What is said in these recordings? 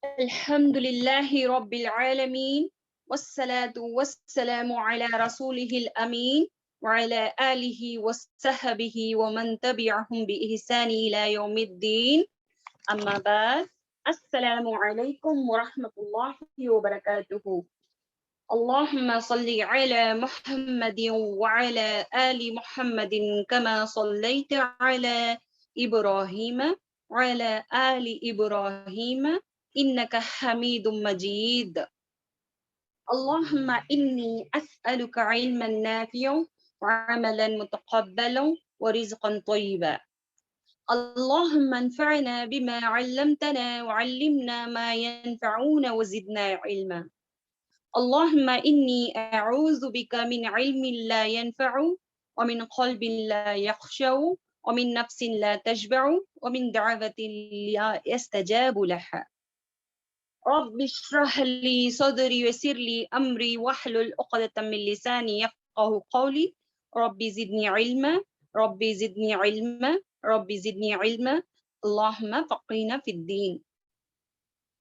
الحمد لله رب العالمين والصلاة والسلام على رسوله الأمين وعلى آله وصحبه ومن تبعهم بإحسان إلى يوم الدين أما بعد السلام عليكم ورحمة الله وبركاته اللهم صل على محمد وعلى آل محمد كما صليت على إبراهيم وعلى آل إبراهيم إنك حميد مجيد اللهم إني أسألك علما نافعا وعملا متقبلا ورزقا طيبا اللهم انفعنا بما علمتنا وعلمنا ما ينفعنا وزدنا علما اللهم إني أعوذ بك من علم لا ينفع ومن قلب لا يخشع ومن نفس لا تشبع ومن دعوة لا يستجاب لها رب اشرح لي صدري ويسر لي أمري واحلل عقدة من لساني يفقه قولي رب زدني علما رب زدني علما رب زدني علما اللهم فقهنا في الدين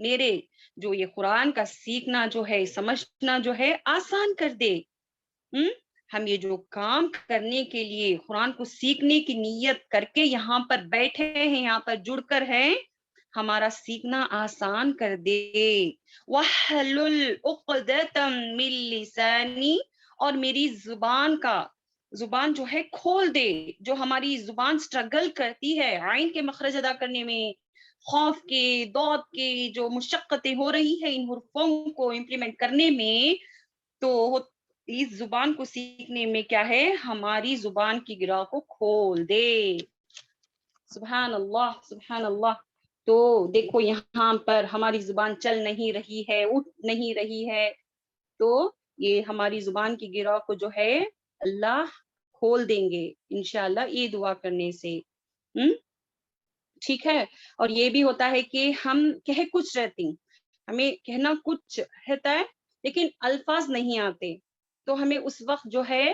میرے جو یہ قرآن کا سیکھنا جو ہے، سمجھنا جو ہے آسان کر دے۔ ہم یہ جو کام کرنے کے لیے قرآن کو سیکھنے کی نیت کر کے یہاں پر بیٹھے ہیں، یہاں پر جڑ کر ہیں، ہمارا سیکھنا آسان کر دے۔ وَاحْلُلْ عُقْدَةً مِّن لِّسَانِي، اور میری زبان جو ہے کھول دے۔ جو ہماری زبان سٹرگل کرتی ہے عین کے مخرج ادا کرنے میں، خوف کے، ضاد کے جو مشقتیں ہو رہی ہے ان حروفوں کو امپلیمنٹ کرنے میں، تو اس زبان کو سیکھنے میں کیا ہے، ہماری زبان کی گرہ کو کھول دے۔ سبحان اللہ، سبحان اللہ۔ تو دیکھو یہاں پر ہماری زبان چل نہیں رہی ہے، اٹھ نہیں رہی ہے، تو یہ ہماری زبان کی گرہ کو جو ہے اللہ کھول دیں گے انشاءاللہ یہ دعا کرنے سے۔ ٹھیک ہے۔ اور یہ بھی ہوتا ہے کہ ہم کہہ کچھ رہتے ہیں، ہمیں کہنا کچھ رہتا ہے لیکن الفاظ نہیں آتے، تو ہمیں اس وقت جو ہے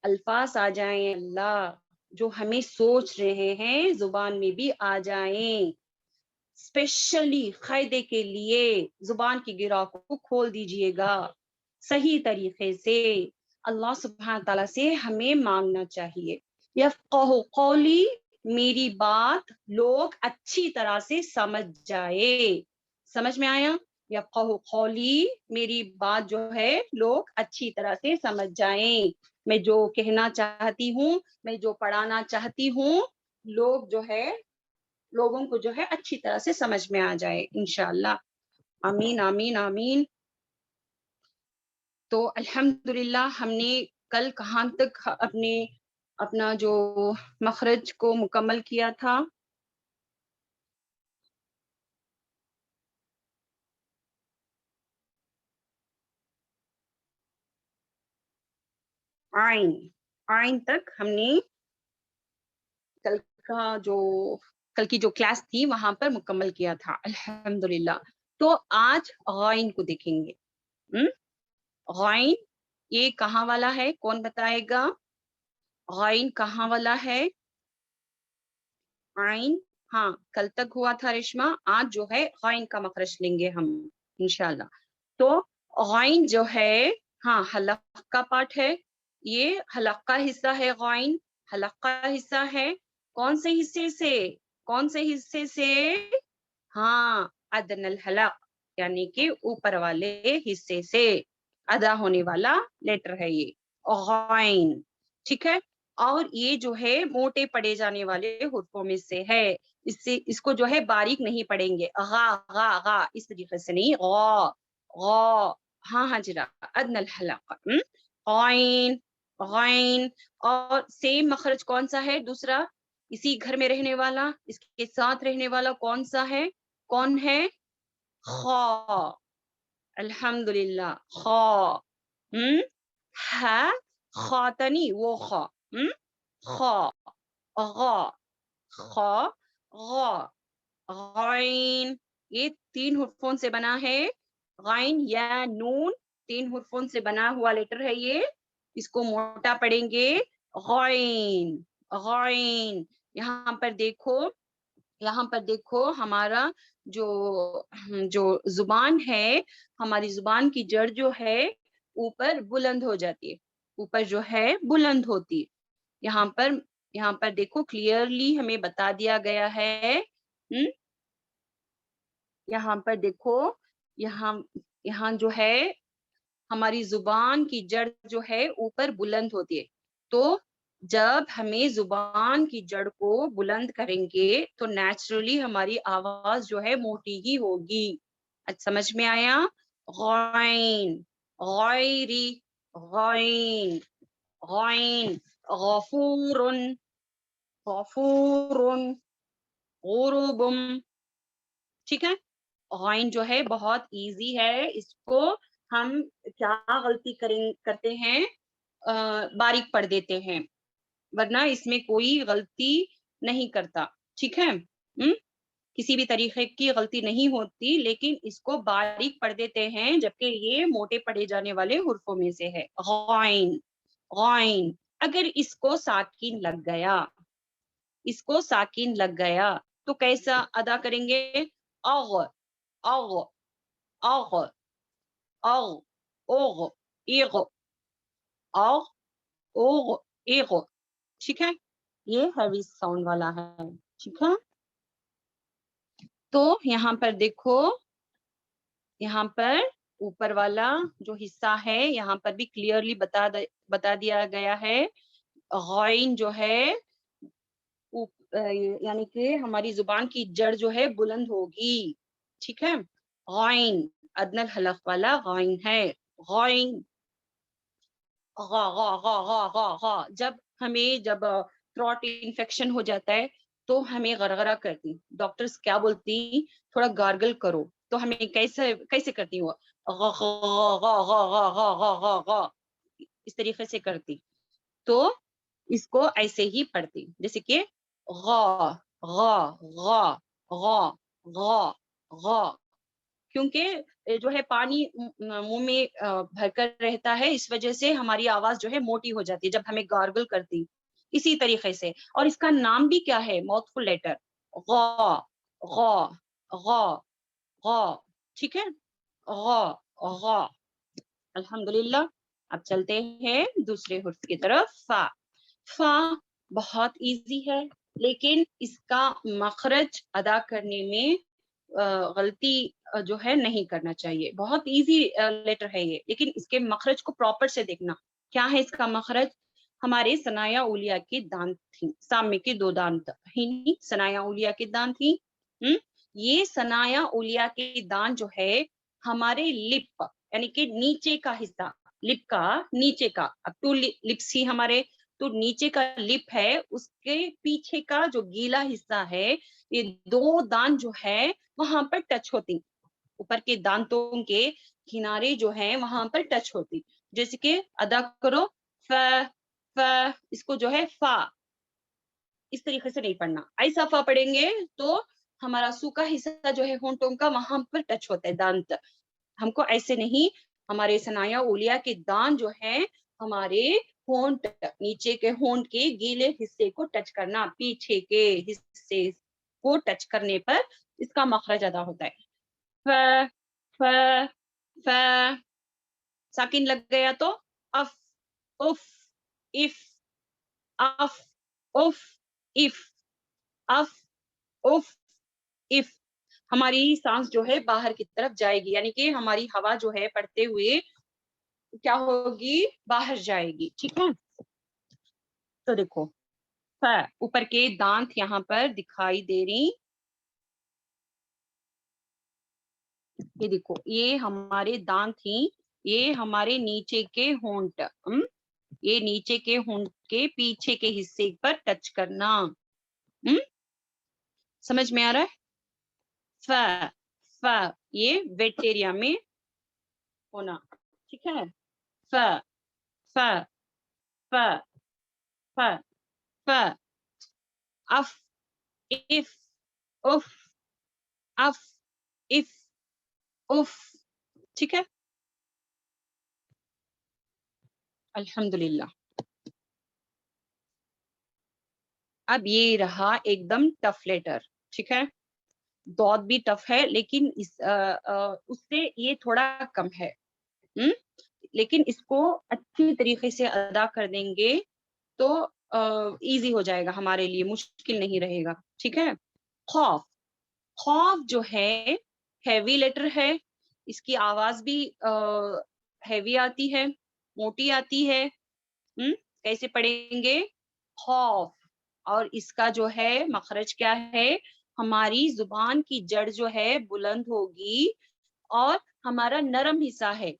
الفاظ آ جائیں، اللہ جو ہمیں سوچ رہے ہیں زبان میں بھی آ جائیں، اسپیشلی قاعدے کے لیے زبان کی گرہ کو کھول دیجئے گا صحیح طریقے سے۔ اللہ سبحانہ تعالیٰ سے ہمیں مانگنا چاہیے، یفقہ قولی، میری بات لوگ اچھی طرح سے سمجھ جائے۔ سمجھ میں آیا؟ یفقہ قولی، میری بات جو ہے لوگ اچھی طرح سے سمجھ جائیں، میں جو کہنا چاہتی ہوں، میں جو پڑھانا چاہتی ہوں، لوگوں کو جو ہے اچھی طرح سے سمجھ میں آ جائے انشاءاللہ۔ آمین آمین آمین۔ تو الحمدللہ ہم نے کل کہاں تک اپنا جو مخرج کو مکمل کیا تھا؟ آئین تک ہم نے کل کل کی جو کلاس تھی وہاں پر مکمل کیا تھا الحمدللہ۔ تو آج غائن کو دیکھیں گے۔ غائن یہ کہاں والا ہے، کون بتائے گا؟ غائن کہاں والا ہے؟ عین، ہاں کل تک ہوا تھا ریشما، آج جو ہے غائن کا مخرج لیں گے ہم انشاءاللہ۔ تو غائن جو ہے، ہاں حلق کا پارٹ ہے، یہ حلق کا حصہ ہے غائن، حلق کا حصہ ہے۔ کون سے حصے سے؟ کون سے حصے سے؟ ہاں ادن الحلق، یعنی کہ اوپر والے حصے سے ادا ہونے والا لیٹر ہے یہ غائن، ٹھیک ہے۔ اور یہ جو ہے موٹے پڑے جانے والے حروفوں میں سے ہے، اس کو جو ہے باریک نہیں پڑھیں گے، غا غا غا اس طریقے سے نہیں، غا غا، ہاں ہاں جرا، ادن الحلق، غائن غائن۔ اور سیم مخرج کون سا ہے دوسرا، اسی گھر میں رہنے والا، اس کے ساتھ رہنے والا کون سا ہے؟ کون ہے؟ خا، الحمدللہ خا، ہے خاتنی وہ خا، خا غا، خا غا، غائن، یہ 3 حرفوں سے بنا ہے، غائن یا نون 3 حرفوں سے بنا ہوا لیٹر ہے یہ، اس کو موٹا پڑھیں گے غائن غائن۔ یہاں پر دیکھو ہمارا جو زبان ہے، ہماری زبان کی جڑ جو ہے اوپر بلند ہو جاتی ہے، اوپر جو ہے بلند ہوتی ہے۔ یہاں پر دیکھو کلیئرلی ہمیں بتا دیا گیا ہے، یہاں پر دیکھو، یہاں جو ہے ہماری زبان کی جڑ جو ہے اوپر بلند ہوتی ہے، تو جب ہمیں زبان کی جڑ کو بلند کریں گے تو نیچرلی ہماری آواز جو ہے موٹی ہی ہوگی۔ سمجھ میں آیا؟ غائن غائری، غائن غائن، غفور غفور، غروب، ٹھیک ہے۔ غائن جو ہے بہت ایزی ہے، اس کو ہم کیا غلطی کرتے ہیں، باریک پڑھ دیتے ہیں، ورنہ اس میں کوئی غلطی نہیں کرتا، ٹھیک ہے، کسی بھی طریقے کی غلطی نہیں ہوتی، لیکن اس کو باریک پڑھ دیتے ہیں جبکہ یہ موٹے پڑھے جانے والے حروفوں میں سے ہے۔ غائن غائن، اگر اس کو ساکن لگ گیا تو کیسا ادا کریں گے؟ اغ اغ اغ اغ اوغ ایغ اغ اوغ ایغ. ٹھیک ہے, یہ ہیوی ساؤنڈ والا ہے. ٹھیک ہے, تو یہاں پر دیکھو, یہاں پر اوپر والا جو حصہ ہے یہاں پر بھی کلیئرلی بتا دیا گیا ہے. غائن جو ہے یعنی کہ ہماری زبان کی جڑ جو ہے بلند ہوگی. ٹھیک ہے, غائن ادنی الحلق والا غائن ہے. غائن غا غا غا غا غا غا. جب تھروٹ انفیکشن ہو جاتا ہے تو ہمیں غرغرہ کرتی, ڈاکٹرز کیا بولتی, تھوڑا گارگل کرو. تو ہمیں کیسے کرتی ہوا, غا غا غا غا غا غا غا غا غا, اس طریقے سے کرتی. تو اس کو ایسے ہی پڑھتی, جیسے کہ غا غا غا غا غا غا. کیونکہ جو ہے پانی منہ میں بھر کر رہتا ہے, اس وجہ سے ہماری آواز جو ہے موٹی ہو جاتی ہے جب ہمیں گارگل کرتی. اسی طریقے سے, اور اس کا نام بھی کیا ہے, ماؤتھ فل لیٹر, غا غا غا غا. ٹھیک ہے, غا غا. الحمدللہ. اب چلتے ہیں دوسرے حرف کی طرف. فا. فا بہت ایزی ہے, لیکن اس کا مخرج ادا کرنے میں غلطی جو ہے نہیں کرنا چاہیے. بہت ایزی لیٹر ہے یہ, لیکن اس کے مخرج کو پراپر سے دیکھنا. کیا ہے اس کا مخرج, ہمارے ثنایا اولیاء کے دانت تھی, سامنے کے 2 دانت ہی ثنایا اولیاء کے دانت تھی. یہ ثنایا اولیاء کے دانت جو ہے ہمارے لپ یعنی کہ نیچے کا حصہ, لپ کا نیچے کا, اب 2 لپس ہی ہمارے, تو نیچے کا لپ ہے, اس کے پیچھے کا جو گیلا حصہ ہے, یہ 2 دانت جو ہے وہاں پر ٹچ ہوتی, اوپر کے دانتوں کے کنارے جو ہیں وہاں پر ٹچ ہوتی. جیسے کہ ادا کرو, ف ف, اس کو جو ہے فا اس طریقے سے نہیں پڑھنا. ایسا فا پڑھیں گے تو ہمارا سو کا حصہ جو ہے ہونٹوں کا وہاں پر ٹچ ہوتا ہے دانت. ہم کو ایسے نہیں, ہمارے ثنایا اولیاء کے دانت جو ہیں ہمارے ہونٹ, نیچے کے ہونٹ کے گیلے حصے کو ٹچ کرنا, پیچھے کے حصے کو ٹچ کرنے پر اس کا مخرج ادا ہوتا ہے. ف ف ف. ساکن لگ گیا تو if if if if if if if if if. ہماری سانس جو ہے باہر کی طرف جائے گی, یعنی کہ ہماری ہوا جو ہے پڑھتے ہوئے کیا ہوگی, باہر جائے گی. ٹھیک ہے, تو دیکھو اوپر کے دانت یہاں پر دکھائی دے رہی, یہ دیکھو یہ ہمارے دانت ہی, یہ ہمارے نیچے کے ہونٹ, یہ نیچے کے ہونٹ کے پیچھے کے حصے پر ٹچ کرنا. سمجھ میں آ رہا ہے. ف ف یہ ویٹ ایریا میں ہونا. ٹھیک ہے, ف ف ف ف ف. If if if if if if. ٹھیک ہے, الحمدللہ. اب یہ رہا ایک دم ٹف لیٹر. ٹھیک ہے, ڈاٹ بھی ٹف ہے, لیکن اس سے یہ تھوڑا کم ہے, لیکن اس کو اچھی طریقے سے ادا کر دیں گے تو ایزی ہو جائے گا ہمارے لیے, مشکل نہیں رہے گا. ٹھیک ہے, خوف. خوف جو ہے ہیوی لیٹر ہے, اس کی آواز بھی ہیوی آتی ہے, موٹی آتی ہے. کیسے پڑھیں گے, خوف, اور اس کا جو ہے مخرج کیا ہے, ہماری زبان کی جڑ جو ہے بلند ہوگی, اور ہمارا نرم حصہ ہے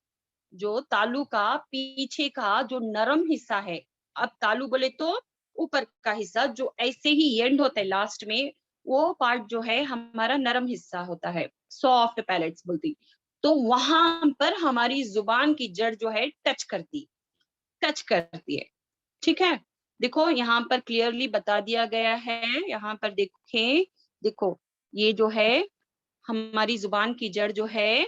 جو تالو کا پیچھے کا جو نرم حصہ ہے, اب تالو بولے تو اوپر کا حصہ جو ایسے ہی اینڈ ہوتا ہے لاسٹ میں, وہ پارٹ جو ہے ہمارا نرم حصہ ہوتا ہے, سافٹ پیلٹس بولتی. تو وہاں پر ہماری زبان کی جڑ جو ہے ٹچ کرتی ہے. ٹھیک ہے, دیکھو یہاں پر کلیئرلی بتا دیا گیا ہے, یہاں پر دیکھیں, دیکھو یہ جو ہے ہماری زبان کی جڑ جو ہے,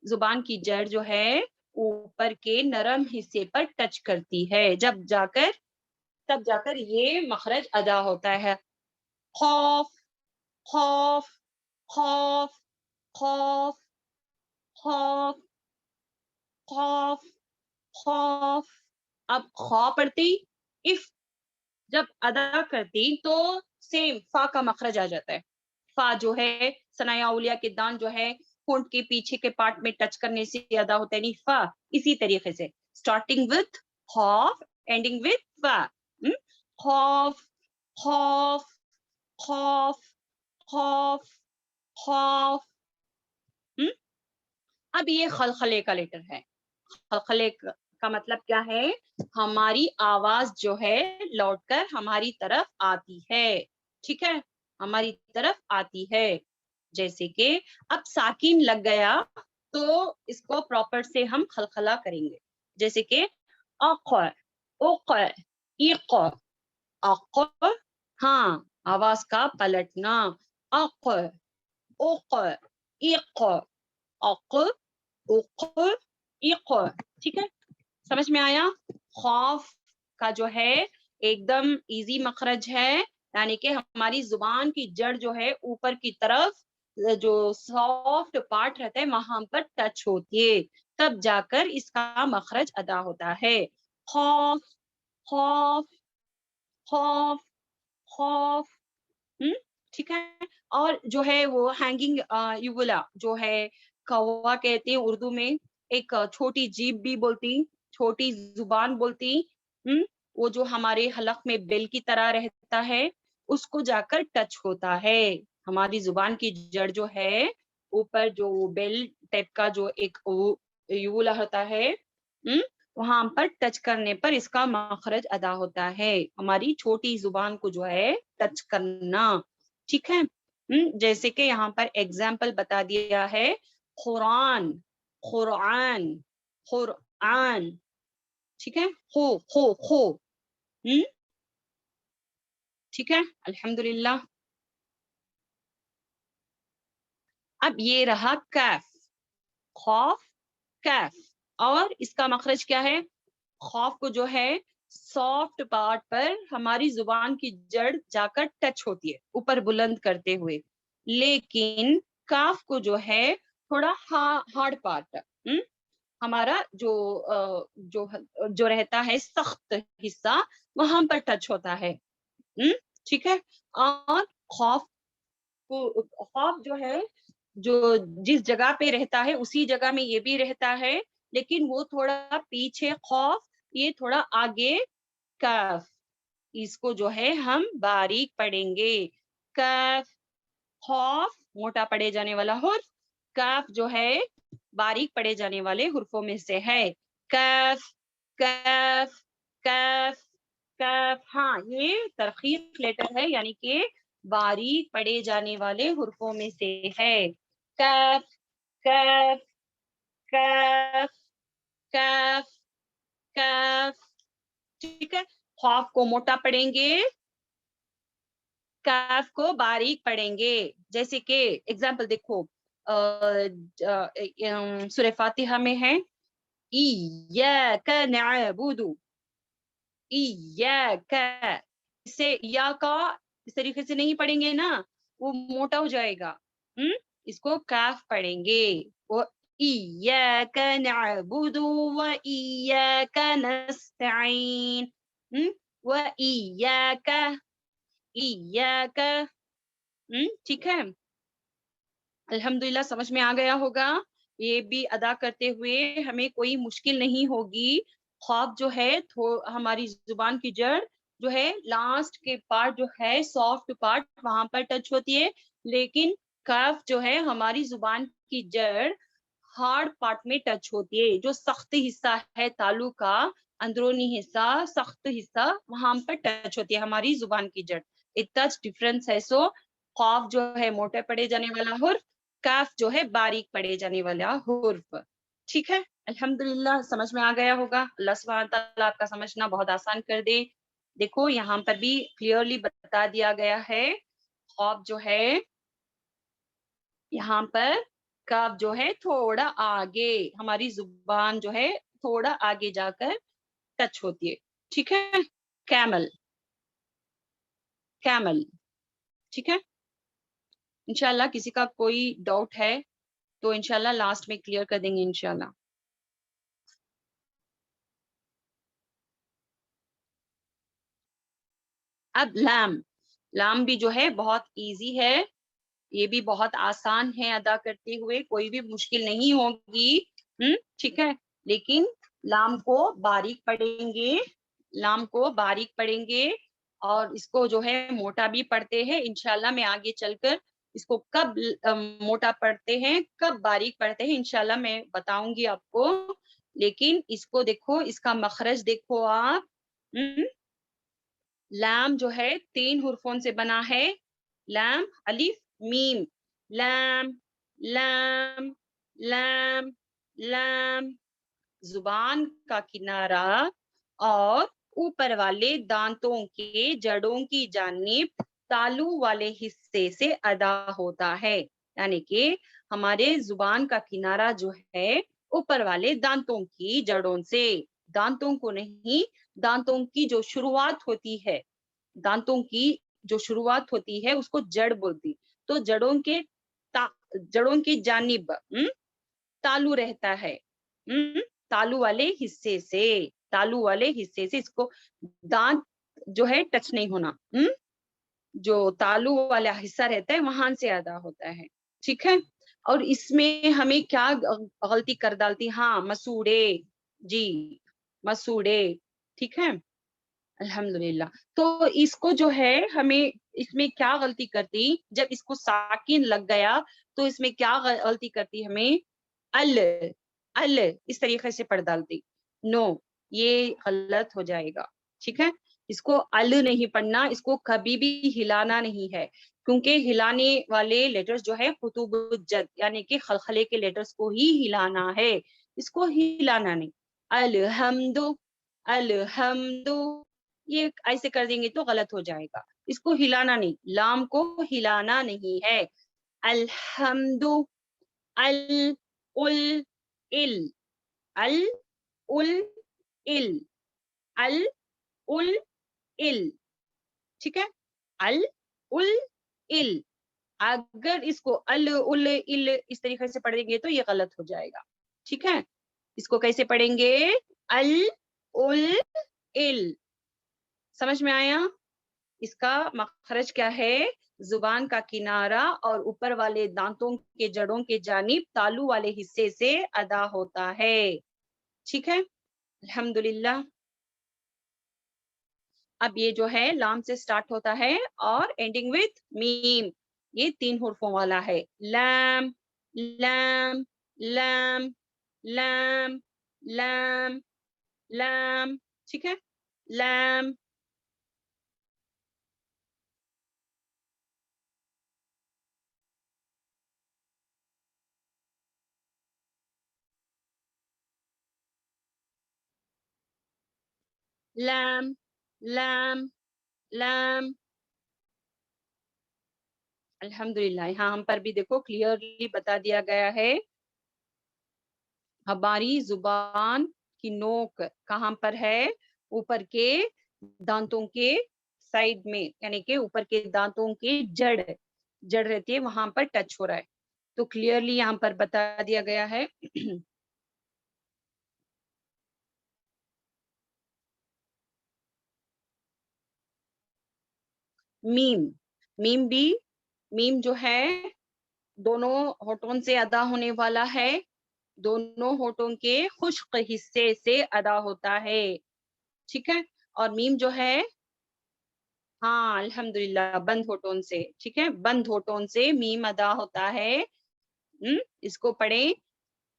زبان کی جڑ جو ہے اوپر کے نرم حصے پر ٹچ کرتی ہے, تب جا کر یہ مخرج ادا ہوتا ہے. خوف خوف خوف خوف خوف خوف خوف. اب خو پڑھتی، اف جب ادا کرتی تو سیم فا کا مخرج آ جاتا ہے. فا جو ہے ثنایا اولیاء کے دان جو ہے ہونٹ کے پیچھے کے پارٹ میں ٹچ کرنے سے ادا ہوتا ہے، یعنی فا. اسی طریقے سے اسٹارٹنگ وتھ خوف اینڈنگ وتھ فا. خوف خوف خوف خوف خوف. اب یہ خلخلے کا لیٹر ہے. خلخلے کا مطلب کیا ہے؟ ہماری آواز جو ہے لوٹ کر ہماری طرف آتی ہے. ٹھیک ہے، ہماری طرف آتی ہے. جیسے کہ اب ساکن لگ گیا تو اس کو پراپر سے ہم خلخلہ کریں گے. جیسے کہ اق اق ایق اق. ہاں، آواز کا پلٹنا. اق اق ایق اق اق ایق. ٹھیک ہے، سمجھ میں آیا؟ خوف کا جو ہے ایک دم ایزی مخرج ہے، یعنی کہ ہماری زبان کی جڑ جو ہے اوپر کی طرف جو سافٹ پارٹ رہتا ہے وہاں پر ٹچ ہوتی ہے، تب جا کر اس کا مخرج ادا ہوتا ہے. خوف خوف خوف خوف. ٹھیک ہے. اور جو ہے وہ ہینگنگ یولا جو ہے کوا کہتے ہیں اردو میں، ایک چھوٹی جیب بھی بولتی، چھوٹی زبان بولتی. وہ جو ہمارے حلق میں بیل کی طرح رہتا ہے اس کو جا کر ٹچ ہوتا ہے. ہماری زبان کی جڑ جو ہے اوپر جو بیل ٹائپ کا جو ایک یولا ہوتا ہے وہاں پر ٹچ کرنے پر اس کا مخرج ادا ہوتا ہے. ہماری چھوٹی زبان کو جو ہے ٹچ کرنا. ٹھیک ہے. جیسے کہ یہاں پر ایگزامپل بتا دیا ہے، قرآن قرآن قرآن. ٹھیک ہے، خو خو خو. ٹھیک ہے، الحمدللہ. اب یہ رہا کیف، خوف کیف. اور اس کا مخرج کیا ہے؟ خوف کو جو ہے سافٹ پارٹ پر ہماری زبان کی جڑ جا کر ٹچ ہوتی ہے اوپر بلند کرتے ہوئے، لیکن کاف کو جو ہے تھوڑا ہارڈ پارٹ ہمارا جو رہتا ہے سخت حصہ وہاں پر ٹچ ہوتا ہے. ٹھیک ہے. اور خوف جو ہے جو جس جگہ پہ رہتا ہے اسی جگہ میں یہ بھی رہتا ہے، لیکن وہ تھوڑا پیچھے خوف، یہ تھوڑا آگے کاف. اس کو جو ہے ہم باریک پڑھیں گے. کاف خوف موٹا پڑھے جانے والا حرف، کاف جو ہے باریک پڑھے جانے والے حرفوں میں سے ہے. کاف کاف کاف کاف. ہاں، یہ ترقیق لیٹر ہے، یعنی کہ باریک پڑھے جانے والے حرفوں میں سے ہے. کاف کاف کاف کاف کاف. ٹھیک ہے. خوف کو موٹا پڑھیں گے، کاف کو باریک پڑھیں گے. جیسے کہ ایگزامپل دیکھو سورہ فاتحہ میں ہے ایاک نعبد، ایاک. اس سے یا کا اس طریقے سے نہیں پڑھیں گے نا، وہ موٹا ہو جائے گا. اس کو کاف پڑھیں گے. وہ ایاک نعبد و ایاک نستعین و ایاک ایاک. ٹھیک ہے، الحمدللہ سمجھ میں آ گیا ہوگا. یہ بھی ادا کرتے ہوئے ہمیں کوئی مشکل نہیں ہوگی. خوف جو ہے ہماری زبان کی جڑ جو ہے لاسٹ کے پارٹ جو ہے سافٹ پارٹ وہاں پر ٹچ ہوتی ہے، لیکن کاف جو ہے ہماری زبان کی جڑ ہارڈ پارٹ میں ٹچ ہوتی ہے. جو سخت حصہ ہے تالو کا اندرونی حصہ سخت حصہ وہاں پر ٹچ ہوتی ہے ہماری زبان کی جڑ. اتنا ڈفرنس ہے. سو خوف جو ہے موٹے پڑے جانے والا حرف، کاف جو ہے باریک پڑے جانے والا حرف. ٹھیک ہے، الحمدللہ سمجھ میں آ گیا ہوگا. اللہ سبحانہ تعالیٰ آپ کا سمجھنا بہت آسان کر دے. دیکھو یہاں پر بھی کلیئرلی بتا دیا گیا ہے. خوف جو ہے یہاں پر کاف جو ہے تھوڑا آگے ہماری زبان جو ہے تھوڑا آگے جا کر ٹچ ہوتی ہے. ٹھیک ہے. Camel camel. ٹھیک ہے. انشاءاللہ کسی کا کوئی ڈاؤٹ ہے تو انشاءاللہ لاسٹ میں کلیئر کر دیں گے انشاءاللہ. اب لام بھی جو ہے بہت ایزی ہے، یہ بھی بہت آسان ہے ادا کرتے ہوئے، کوئی بھی مشکل نہیں ہوگی. ٹھیک ہے، لیکن لام کو باریک پڑھیں گے، لام کو باریک پڑھیں گے، اور اس کو جو ہے موٹا بھی پڑھتے ہیں. انشاءاللہ میں آگے چل کر اس کو کب موٹا پڑھتے ہیں کب باریک پڑھتے ہیں انشاءاللہ میں بتاؤں گی آپ کو. لیکن اس کو دیکھو، اس کا مخرج دیکھو آپ. لام جو ہے 3 حرفوں سے بنا ہے، لام الف میم، لام لام لام لام. زبان کا کنارہ اور اوپر والے دانتوں کے جڑوں کی جانب تالو والے حصے سے ادا ہوتا ہے. یعنی کہ ہمارے زبان کا کنارہ جو ہے اوپر والے دانتوں کی جڑوں سے، دانتوں کو نہیں، دانتوں کی جو شروعات ہوتی ہے، دانتوں کی جو شروعات ہوتی ہے اس کو جڑ بولتی. تو جڑوں کی جانب تالو رہتا ہے، تالو والے حصے سے، تالو والے حصے سے اس کو دانت جو ہے ٹچ نہیں ہونا، جو تالو والا حصہ رہتا ہے وہاں سے ادا ہوتا ہے. ٹھیک ہے، اور اس میں ہمیں کیا غلطی کر ڈالتی، ہاں مسوڑے، جی مسوڑے. ٹھیک ہے، الحمدللہ. تو اس کو جو ہے ہمیں اس میں کیا غلطی کرتی، جب اس کو ساکن لگ گیا تو اس میں کیا غلطی کرتی، ہمیں ال اس طریقے سے پڑھ ڈالتی. نو، یہ غلط ہو جائے گا. ٹھیک ہے، اس کو ال نہیں پڑھنا، اس کو کبھی بھی ہلانا نہیں ہے، کیونکہ ہلانے والے لیٹرز جو ہے خطوب الجد یعنی کہ خلخلے کے لیٹرز کو ہی ہلانا ہے، اس کو ہلانا نہیں. الحمد، الحمد، یہ ایسے کر دیں گے تو غلط ہو جائے گا. اس کو ہلانا نہیں، لام کو ہلانا نہیں ہے. الحمد، ال ال ال ال ال ال. ٹھیک ہے، ال ال. اگر اس کو ال اس طریقے سے پڑھیں گے تو یہ غلط ہو جائے گا. ٹھیک ہے، اس کو کیسے پڑھیں گے، ال ال. سمجھ میں آیا؟ اس کا مخرج کیا ہے، زبان کا کنارہ اور اوپر والے دانتوں کے جڑوں کے جانب تالو والے حصے سے ادا ہوتا ہے. ٹھیک ہے، الحمدللہ. اب یہ جو ہے لام سے سٹارٹ ہوتا ہے اور اینڈنگ وتھ میم، یہ 3 حرفوں والا ہے. لام لام لام لام لام لام. ٹھیک ہے، لام. لام لام لام. الحمدللہ، یہاں ہم پر بھی دیکھو کلیئرلی بتا دیا گیا ہے. ہماری زبان کی نوک کہاں پر ہے، اوپر کے دانتوں کے سائڈ میں، یعنی کہ اوپر کے دانتوں کے جڑ رہتی ہے وہاں پر ٹچ ہو رہا ہے. تو کلیئرلی یہاں پر بتا دیا گیا ہے. میم جو ہے دونوں ہونٹوں سے ادا ہونے والا ہے، دونوں ہونٹوں کے خشک حصے سے ادا ہوتا ہے. ٹھیک ہے، اور میم جو ہے ہاں الحمدللہ بند ہونٹوں سے. ٹھیک ہے، بند ہونٹوں سے میم ادا ہوتا ہے. اس کو پڑھیں،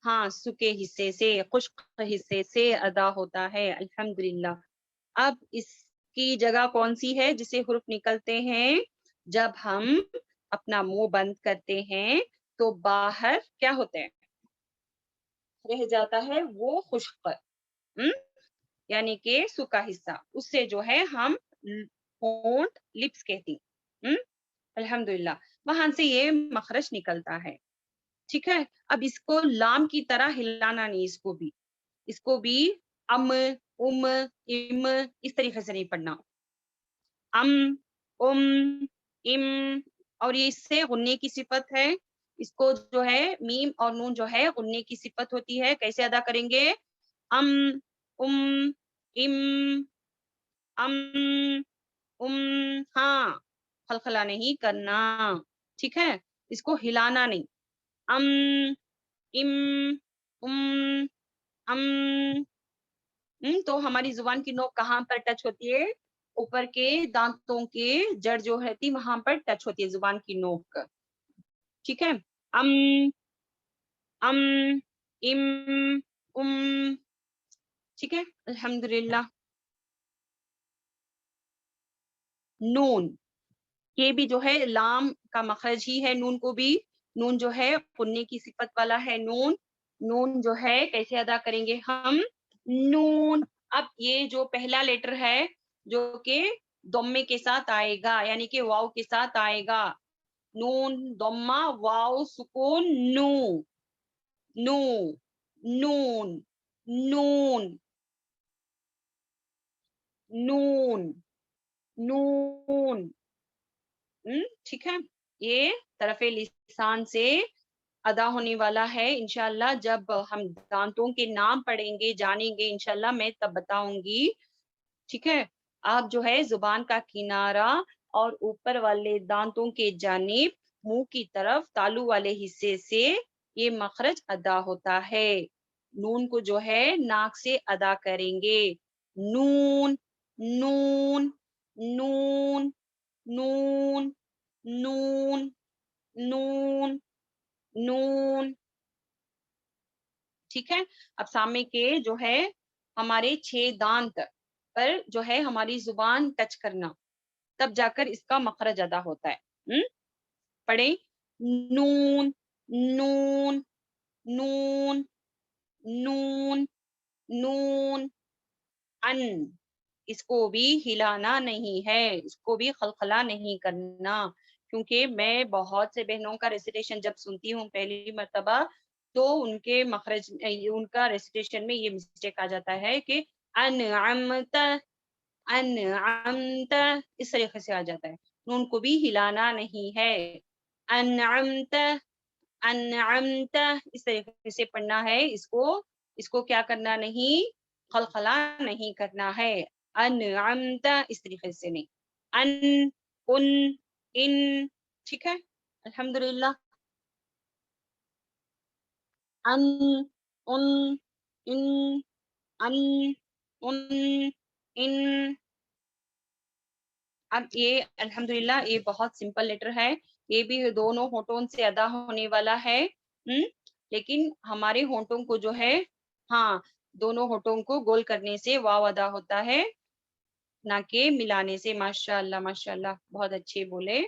ہاں سوکھے حصے سے، خشک حصے سے ادا ہوتا ہے. الحمدللہ. اب اس کی جگہ کون سی ہے جسے حروف نکلتے ہیں، جب ہم اپنا منہ بند کرتے ہیں تو باہر کیا ہوتے ہیں، رہ جاتا ہے وہ خشک، یعنی کہ سوکھا حصہ، اس سے جو ہے ہم ہونٹ لپس کہتی. الحمدللہ، وہاں سے یہ مخرج نکلتا ہے. ٹھیک ہے، اب اس کو لام کی طرح ہلانا نہیں، اس کو بھی ام اس طریقے سے نہیں پڑھنا. ام ام ام، اور یہ اس سے غننے کی صفت ہے، اس کو جو ہے میم اور نون جو ہے غننے کی صفت ہوتی ہے. کیسے ادا کریں گے؟ ام، ام، ام، ام، ہاں خلخلا نہیں کرنا. ٹھیک ہے، اس کو ہلانا نہیں. ام، ام، ام، ام. تو ہماری زبان کی نوک کہاں پر ٹچ ہوتی ہے؟ اوپر کے دانتوں کے جڑ جو رہتی وہاں پر ٹچ ہوتی ہے زبان کی نوک. ٹھیک ہے، ام، ام، ام، ام. ٹھیک ہے، الحمدللہ. نون، یہ بھی جو ہے لام کا مخرج ہی ہے. نون کو بھی، نون جو ہے غننے کی صفت والا ہے. نون، نون جو ہے کیسے ادا کریں گے ہم؟ نون. اب یہ جو پہلا لیٹر ہے جو کہ ضمے کے ساتھ آئے گا، یعنی کہ واو کے ساتھ آئے گا. نون ضمہ واو سکون نو. نو، نون، نون، نون، نون. ٹھیک ہے، یہ طرف لسان سے ادا ہونے والا ہے. انشاءاللہ جب ہم دانتوں کے نام پڑھیں گے، جانیں گے انشاءاللہ، میں تب بتاؤں گی. ٹھیک ہے، آپ جو ہے زبان کا کنارہ اور اوپر والے دانتوں کے جانب منہ کی طرف تالو والے حصے سے یہ مخرج ادا ہوتا ہے. نون کو جو ہے ناک سے ادا کریں گے. نون، نون، نون، نون، نون، نون، نون. ٹھیک ہے، اب سامنے کے جو ہے ہمارے 6 دانت پر جو ہے ہماری زبان ٹچ کرنا، تب جا کر اس کا مخرج ادا ہوتا ہے. پڑھیں، نون، نون، نون، نون، نون. ان، اس کو بھی ہلانا نہیں ہے، اس کو بھی خلخلا نہیں کرنا. کیونکہ میں بہت سے بہنوں کا ریسیٹیشن جب سنتی ہوں پہلی مرتبہ، تو ان کے مخرج، ان کا ریسیٹیشن میں یہ مسٹیک آ جاتا ہے کہ انعمت، انعمت، اس طریقے سے آ جاتا ہے. نون کو بھی ہلانا نہیں ہے. انعمت، انعمت، اس طریقے سے پڑھنا ہے. اس کو کیا کرنا نہیں؟ خلخلا نہیں کرنا ہے. انعمت اس طریقے سے نہیں. ان، ان، ان. ٹھیک ہے، الحمدللہ. ان، ان، ان، ان، ان، ان. اب یہ الحمدللہ یہ بہت سمپل لیٹر ہے. یہ بھی دونوں ہونٹوں سے ادا ہونے والا ہے. لیکن ہمارے ہونٹوں کو جو ہے، ہاں دونوں ہونٹوں کو گول کرنے سے واو ادا ہوتا ہے، نہ کہ ملانے سے. ماشاءاللہ، ماشاءاللہ، بہت اچھے بولے.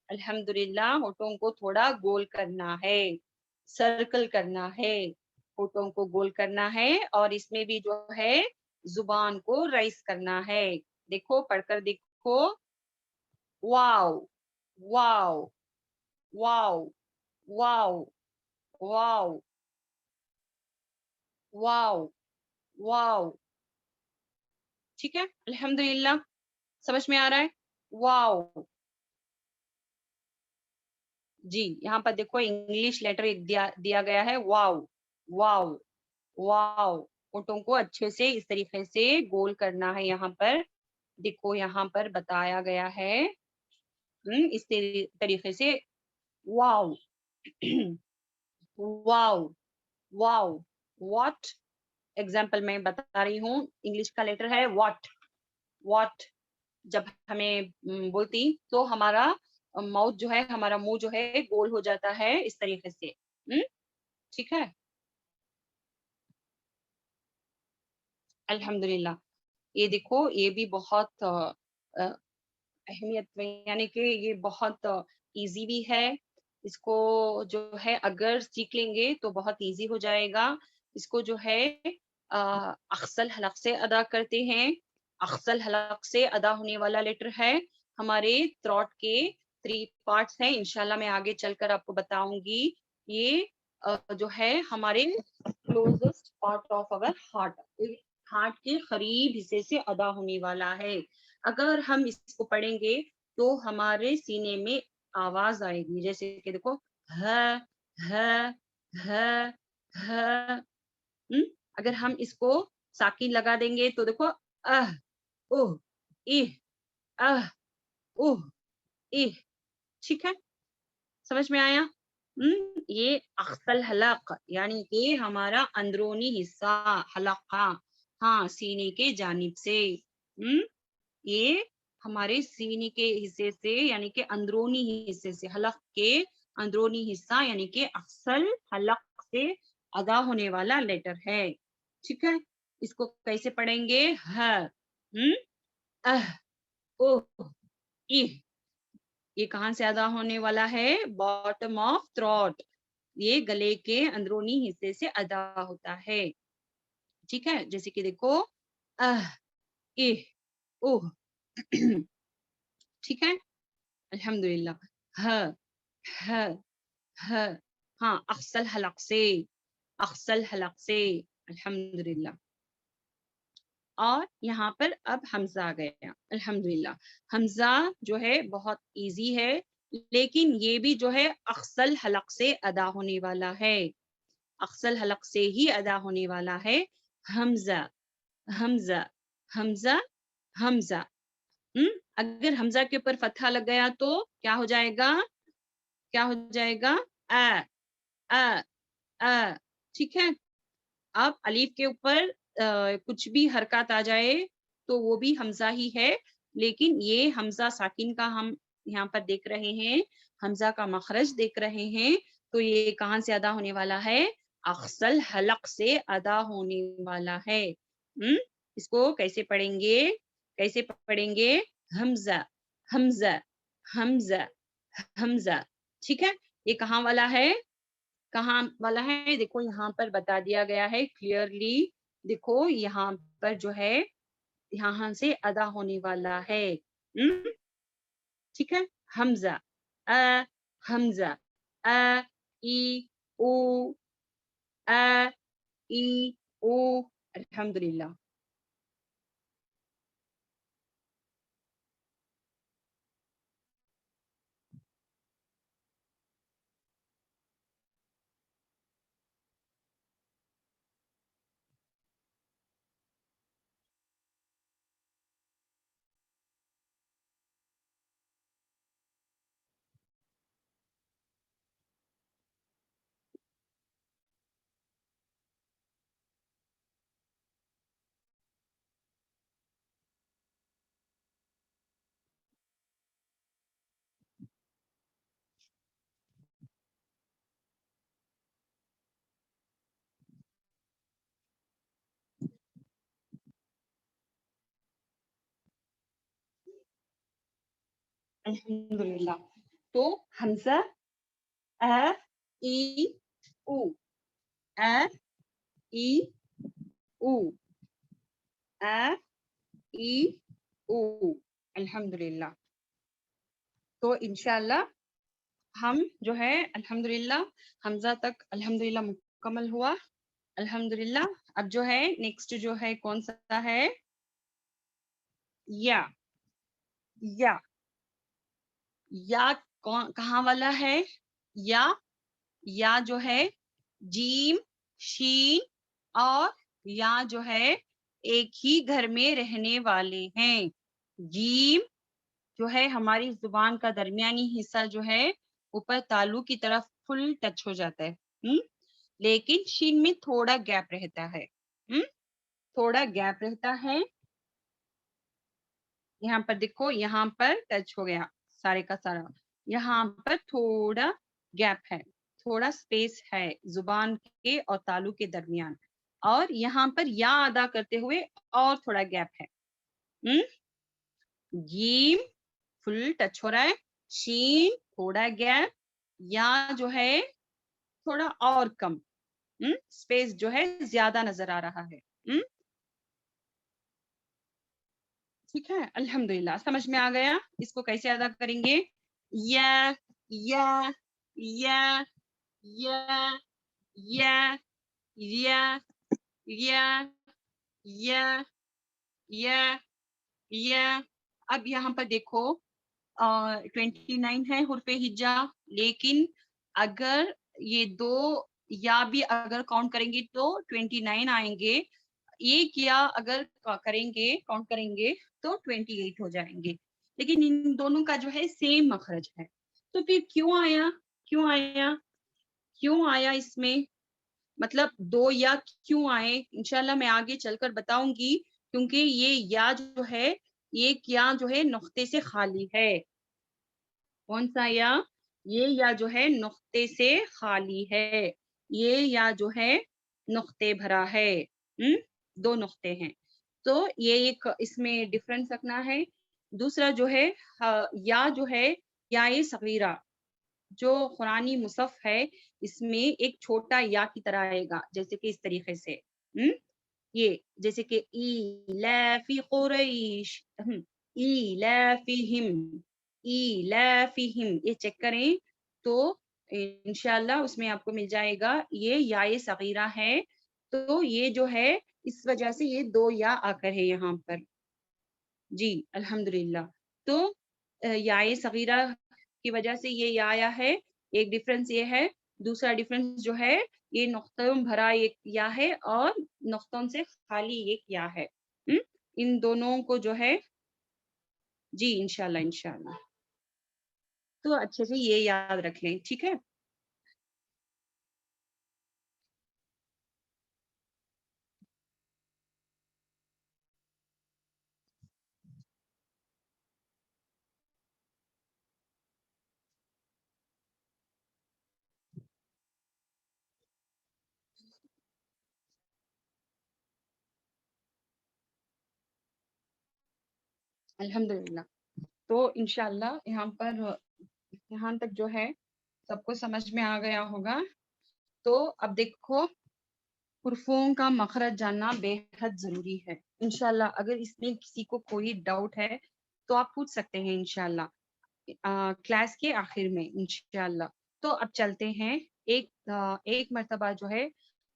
الحمدللہ، ہونٹوں کو تھوڑا گول کرنا ہے، سرکل کرنا ہے، ہونٹوں کو گول کرنا ہے. اور اس میں بھی جو ہے زبان کو رائز کرنا ہے. دیکھو، پڑھ کر دیکھو. واو، واو، واو، واو، واو، واو، واو. ٹھیک ہے، الحمدللہ. سمجھ میں آ رہا ہے؟ واو. جی، یہاں پر دیکھو انگلش لیٹر دیا گیا ہے، واو، واو، واو. ہونٹوں کو اچھے سے اس طریقے سے گول کرنا ہے. یہاں پر دیکھو، یہاں پر بتایا گیا ہے اس طریقے سے. واو، واو، واو. واٹ، ایگزامپل میں بتا رہی ہوں. انگلش کا لیٹر ہے واٹ، واٹ. جب ہمیں بولتی تو ہمارا ماؤتھ جو ہے، ہمارا منہ جو ہے گول ہو جاتا ہے اس طریقے سے. ٹھیک ہے، الحمدللہ. یہ دیکھو، یہ بھی بہت اہمیت میں، یعنی کہ یہ بہت ایزی بھی ہے. اس کو جو ہے اگر سیکھ لیں گے تو بہت ایزی ہو جائے گا. اس کو جو ہے اخصل حلق سے ادا کرتے ہیں. اخصل حلق سے ادا ہونے والا لیٹر ہے. ہمارے تھروٹ کے 3 پارٹس ہیں. انشاءاللہ میں آگے چل کر آپ کو بتاؤں گی. یہ جو ہے ہمارے closest part of over heart, heart کے قریب حصے سے ادا ہونے والا ہے. اگر ہم اس کو پڑھیں گے تو ہمارے سینے میں آواز آئے گی. جیسے کہ دیکھو، ہ، ہ ہ ہ اگر ہم اس کو ساکن لگا دیں گے تو دیکھو اہ اوہ اہ اہ اوہ اہ، ٹھیک ہے، سمجھ میں آیا؟ یہ اخص الحلق یعنی کہ ہمارا اندرونی حصہ حلقہ، ہاں سینے کے جانب سے، یہ ہمارے سینے کے حصے سے یعنی کہ اندرونی حصے سے، حلق کے اندرونی حصہ یعنی کہ اخصل حلق سے ادا ہونے والا لیٹر ہے، ٹھیک ہے، اس کو کیسے پڑھیں گے؟ اہ اوہ ایہ، یہ کہاں سے ادا ہونے والا ہے؟ باٹم آف تھروٹ، یہ گلے کے اندرونی حصے سے ادا ہوتا ہے، ٹھیک ہے، جیسے کہ دیکھو اہ اہ اوہ ٹھیک ہے، الحمدللہ، ہ ہ ہ، ہاں اخصل حلق سے، اخصل حلق سے، الحمدللہ، اور یہاں پر اب حمزہ آ گیا، الحمدللہ، حمزہ جو ہے بہت ایزی ہے، لیکن یہ بھی جو ہے اخصل حلق سے ادا ہونے والا ہے، اخصل حلق سے ہی ادا ہونے والا ہے، حمزہ حمزہ حمزہ حمزہ، اگر حمزہ کے اوپر فتحہ لگ گیا تو کیا ہو جائے گا؟ کیا ہو جائے گا؟ ا ا ا، ٹھیک ہے، اب الف کے اوپر کچھ بھی حرکات آ جائے تو وہ بھی حمزہ ہی ہے، لیکن یہ حمزہ ساکن کا ہم یہاں پر دیکھ رہے ہیں، حمزہ کا مخرج دیکھ رہے ہیں، تو یہ کہاں سے ادا ہونے والا ہے؟ اخصل حلق سے ادا ہونے والا ہے، اس کو کیسے پڑھیں گے؟ کیسے پڑھیں گے؟ حمزہ حمزہ حمزہ حمزہ، ٹھیک ہے، یہ کہاں والا ہے؟ کہاں والا ہے؟ دیکھو یہاں پر بتا دیا گیا ہے کلیئرلی، دیکھو یہاں پر جو ہے یہاں سے ادا ہونے والا ہے، ٹھیک ہے، حمزہ ا حمزہ ا ای او ا ای او، الحمدللہ، الحمدللہ، تو حمزہ ا ای او ا ای او ا ای او، الحمدللہ، تو انشاءاللہ ہم جو ہے الحمدللہ حمزہ تک الحمدللہ مکمل ہوا، الحمدللہ، اب جو ہے نیکسٹ جو ہے کون سا ہے؟ یا یا یا کہاں والا ہے؟ یا جو ہے جیم شین اور یا جو ہے ایک ہی گھر میں رہنے والے ہیں، جیم جو ہے ہماری زبان کا درمیانی حصہ جو ہے اوپر تالو کی طرف فل ٹچ ہو جاتا ہے، لیکن شین میں تھوڑا گیپ رہتا ہے، تھوڑا گیپ رہتا ہے، یہاں پر دیکھو یہاں پر ٹچ ہو گیا سارے کا سارا، یہاں پر تھوڑا گیپ ہے، تھوڑا سپیس ہے زبان کے اور تالو کے درمیان، اور یہاں پر یا ادا کرتے ہوئے اور تھوڑا گیپ ہے، جیم فل ٹچ ہو رہا ہے، شین تھوڑا گیپ، یا جو ہے تھوڑا اور کم، سپیس جو ہے زیادہ نظر آ رہا ہے، ٹھیک ہے، الحمدللہ، سمجھ میں آ گیا اس کو کیسے ادا کریں گے؟ یا یا یا یا یا یا یا یا یا یا، اب یہاں پر دیکھو 29 ہے حرف ہجا، لیکن اگر یہ 2 یا بھی اگر کاؤنٹ کریں گے تو 29 آئیں گے. ایک یا اگر کریں گے کاؤنٹ کریں گے تو 28 ہو جائیں گے. لیکن ان دونوں کا جو ہے سیم مخرج ہے. تو پھر کیوں آیا اس میں، مطلب 2 یا کیوں آئے، انشاءاللہ میں آگے چل کر بتاؤں گی. کیونکہ یہ یا جو ہے ایک یا جو ہے نقطے سے خالی ہے. کون سا یا؟ یہ یا جو ہے نقطے سے خالی ہے. یہ یا جو ہے نقطے بھرا ہے. 2 نقطے ہیں. تو یہ ایک اس میں ڈفرنس رکھنا ہے. دوسرا جو ہے یا جو ہے یا صغیرہ جو قرآنی مصحف ہے اس میں ایک چھوٹا یا کی طرح آئے گا، جیسے کہ اس طریقے سے یہ جیسے کہ ایلافی قریش، ایلافہم یہ چیک کریں تو انشاءاللہ اس میں آپ کو مل جائے گا. یہ یا صغیرہ ہے تو یہ جو ہے اس وجہ سے یہ 2 یا آ کر ہے یہاں پر. جی الحمدللہ. تو یا صغیرہ کی وجہ سے یہ یا آیا ہے. ایک ڈفرنس یہ ہے. دوسرا ڈفرنس جو ہے یہ نقطوں بھرا ایک یا ہے اور نقطوں سے خالی ایک یا ہے. ان دونوں کو جو ہے جی انشاءاللہ تو اچھے سے یہ یاد رکھ لیں. ٹھیک ہے. الحمدللہ. تو انشاءاللہ یہاں تک جو ہے سب کو سمجھ میں آ گیا ہوگا. تو اب دیکھو حروفوں کا مخرج جاننا بے حد ضروری ہے. انشاءاللہ اگر اس میں کسی کو کوئی ڈاؤٹ ہے تو آپ پوچھ سکتے ہیں انشاءاللہ کلاس کے آخر میں انشاءاللہ. تو اب چلتے ہیں ایک مرتبہ جو ہے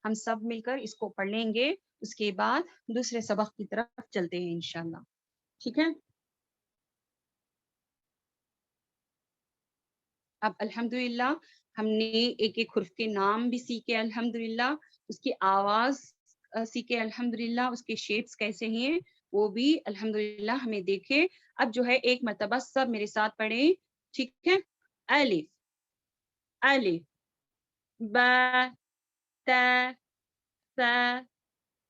ہم سب مل کر اس کو پڑھ لیں گے. اس کے بعد دوسرے سبق کی طرف چلتے ہیں انشاءاللہ. ٹھیک ہے. اب الحمدللہ ہم نے ایک ایک حرف کے نام بھی سیکھے الحمدللہ، اس کی آواز سیکھے الحمدللہ، اس کے شیپس کیسے ہیں وہ بھی الحمدللہ ہمیں دیکھے. اب جو ہے ایک مرتبہ سب میرے ساتھ پڑھیں. ٹھیک ہے. الف الف با تا ثا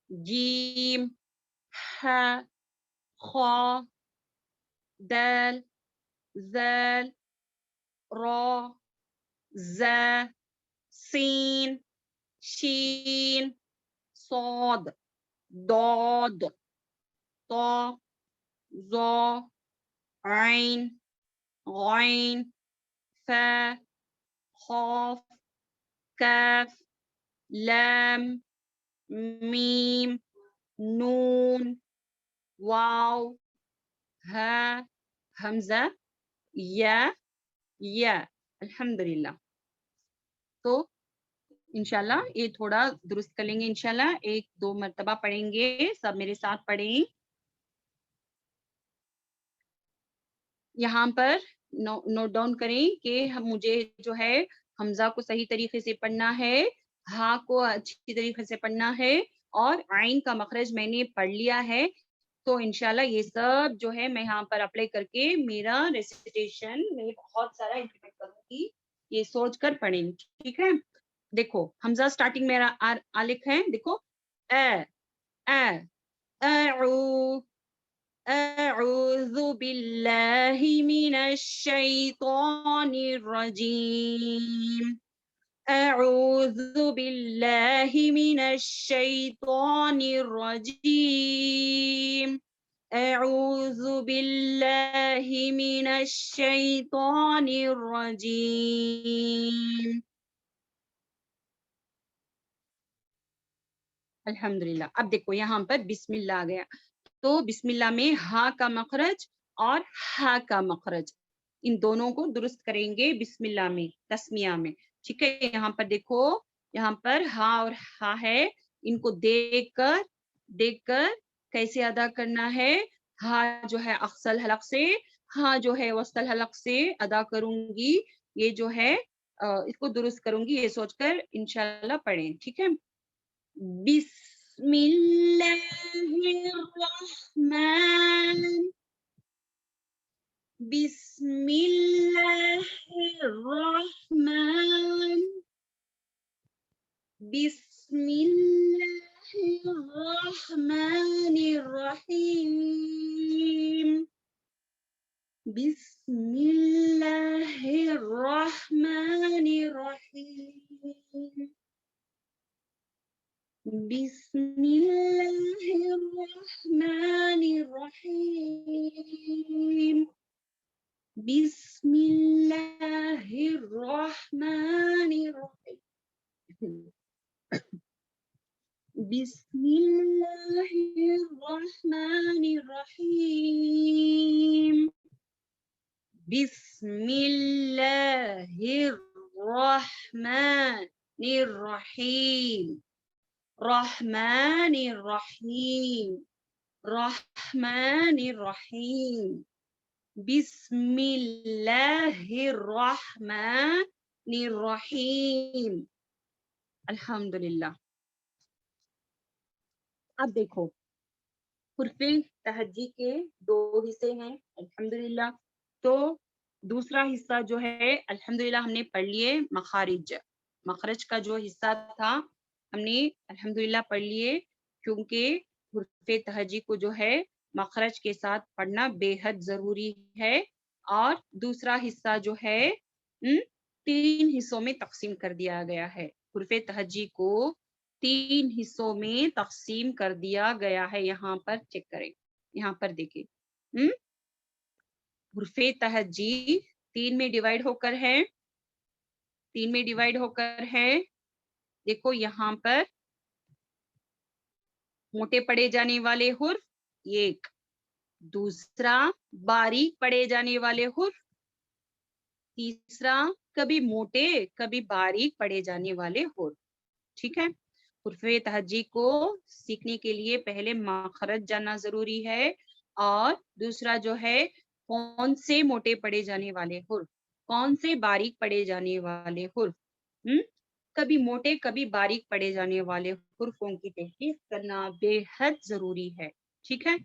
جیم ح خا دال ذال را زا سین شین صاد ضاد طا ظا عین غین فا خاف کاف لام میم نون واو ہا حمزہ یا الحمدللہ. تو انشاءاللہ یہ تھوڑا درست کر لیں گے انشاءاللہ. 1-2 مرتبہ پڑھیں گے. سب میرے ساتھ پڑھیں. یہاں پر نوٹ ڈاؤن کریں کہ مجھے جو ہے حمزہ کو صحیح طریقے سے پڑھنا ہے، ہا کو اچھی طریقے سے پڑھنا ہے اور عین کا مخرج میں نے پڑھ لیا ہے. تو انشاءاللہ یہ سب جو ہے میں یہاں پر اپلائی کر کے میرا ریسیٹیشن میں بہت سارا امپلیمنٹ کروں گی. یہ سوچ کر پڑھیں. ٹھیک ہے. دیکھو حمزہ سٹارٹنگ میرا الف ہے. دیکھو اعوذ باللہ من الشیطان الرجیم. اعوذ باللہ من الشیطان الرجیم. اعوذ باللہ من الشیطان الرجیم. الحمدللہ. اب دیکھو یہاں پر بسم اللہ آ گیا. تو بسم اللہ میں ہا کا مخرج اور ہا کا مخرج ان دونوں کو درست کریں گے بسم اللہ میں تسمیہ میں. ٹھیک ہے. یہاں پر دیکھو یہاں پر ہا اور ہا ہے. ان کو دیکھ کر کیسے ادا کرنا ہے. ہا جو ہے اقصی الحلق سے، ہا جو ہے وسط الحلق سے ادا کروں گی. یہ جو ہے اس کو درست کروں گی یہ سوچ کر انشاءاللہ پڑھیں. ٹھیک ہے. بسم اللہ الرحمن بسم اللہ الرحمن بسم اللہ الرحمن الرحیم بسم اللہ الرحمن الرحیم بسم اللہ الرحمن الرحیم بسم اللہ الرحمن الرحیم بسم اللہ الرحمن الرحیم بسم اللہ الرحمن الرحیم رحمن الرحیم رحمن الرحیم بسم اللہ الرحمن الرحیم. الحمدللہ. اب دیکھو حرف تہجی کے 2 حصے ہیں الحمدللہ. تو دوسرا حصہ جو ہے الحمدللہ ہم نے پڑھ لیے مخارج. مخرج کا جو حصہ تھا ہم نے الحمدللہ پڑھ لیے کیونکہ حرف تہجی کو جو ہے مخرج کے ساتھ پڑھنا بے حد ضروری ہے. اور دوسرا حصہ جو ہے 3 حصوں میں تقسیم کر دیا گیا ہے. حرف تہجی کو 3 حصوں میں تقسیم کر دیا گیا ہے. یہاں پر چیک کریں, یہاں پر دیکھیں. حرف تہجی 3 میں ڈیوائیڈ ہو کر ہے. 3 میں ڈیوائیڈ ہو کر ہے. دیکھو یہاں پر موٹے پڑے جانے والے حرف 1, دوسرا باریک پڑے جانے والے حرف, تیسرا کبھی موٹے کبھی باریک پڑے جانے والے حرف. ٹھیک ہے. حرف تہجی کو سیکھنے کے لیے پہلے مخرج جاننا ضروری ہے اور دوسرا جو ہے کون سے موٹے پڑے جانے والے حرف, کون سے باریک پڑے جانے والے حرف, کبھی موٹے کبھی باریک پڑے جانے والے حرفوں کی تحقیق کرنا بے حد ضروری ہے. ٹھیک ہے.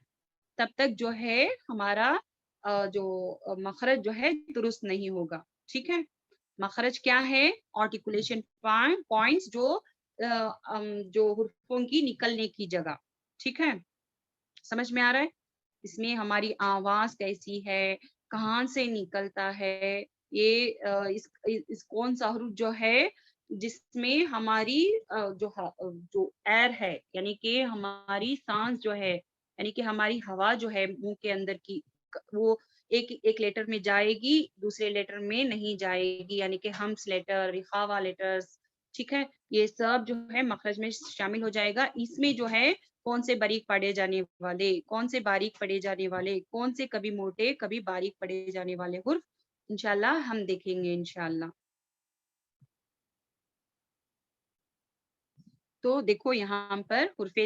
تب تک جو ہے ہمارا جو مخرج جو ہے درست نہیں ہوگا. ٹھیک ہے. مخرج کیا ہے؟ آرٹیکولیشن پوائنٹس جو حرفوں کی نکلنے کی جگہ. ٹھیک ہے. سمجھ میں آ رہا ہے؟ اس میں ہماری آواز کیسی ہے, کہاں سے نکلتا ہے, یہ اس کون سا حرف جو ہے جس میں ہماری جو ایئر ہے یعنی کہ ہماری سانس جو ہے یعنی کہ ہماری ہوا جو ہے منہ کے اندر کی وہ ایک لیٹر میں جائے گی دوسرے لیٹر میں نہیں جائے گی, یعنی کہ ہمس لیٹر, رخاوا لیٹرز. ٹھیک ہے. یہ سب جو ہے مخرج میں شامل ہو جائے گا. اس میں جو ہے کون سے باریک پڑے جانے والے, کون سے باریک پڑے جانے والے, کون سے کبھی موٹے کبھی باریک پڑے جانے والے حرف انشاءاللہ ہم دیکھیں گے انشاءاللہ. تو دیکھو یہاں پر حرف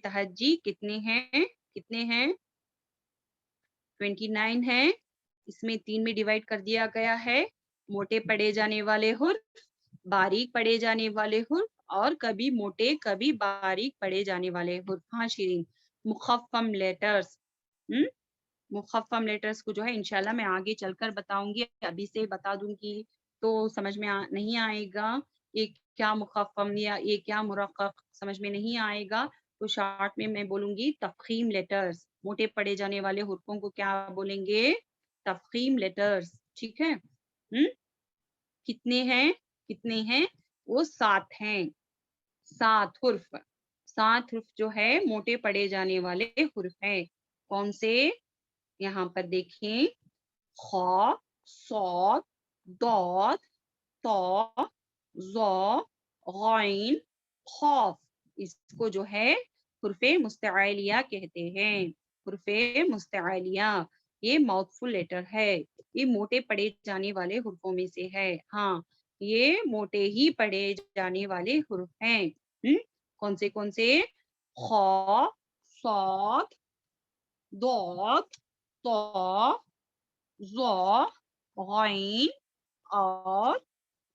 تہجی کتنے ہیں 29 ہے. اس میں 3 میں ڈیوائیڈ کر دیا گیا ہے. موٹے پڑے جانے والے حرف, باریک پڑے جانے والے حرف اور کبھی موٹے کبھی باریک پڑے جانے والے حرف. ہاں شیرین, مخفم لیٹرز. مخفم لیٹرز کو جو ہے انشاءاللہ میں آگے چل کر بتاؤں گی, ابھی سے بتا دوں گی تو سمجھ میں نہیں آئے گا. یہ کیا مخفم یا یہ کیا مرقق سمجھ میں نہیں آئے گا تو شارٹ میں بولوں گی تفخیم لیٹرز. موٹے پڑے جانے والے حرفوں کو کیا بولیں گے؟ تفخیم لیٹرز. ٹھیک ہے. کتنے ہیں وہ 7 ہیں. 7 حرف جو ہے موٹے پڑے جانے والے حرف ہیں. کون سے؟ یہاں پر دیکھیں, خا, صاد, ضاد, طا, ظا, غین, قاف. اس کو جو ہے حرف مستعلیہ کہتے ہیں. حرف مستعلیہ یہ ماؤتھ فل لیٹر ہے. یہ موٹے پڑے جانے والے حرفوں میں سے ہے. ہاں یہ موٹے ہی پڑے جانے والے حرف ہیں. کون سے خا, صاد, ضاد, طا, ظا, غین, اور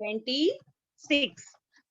26।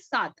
7।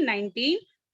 19।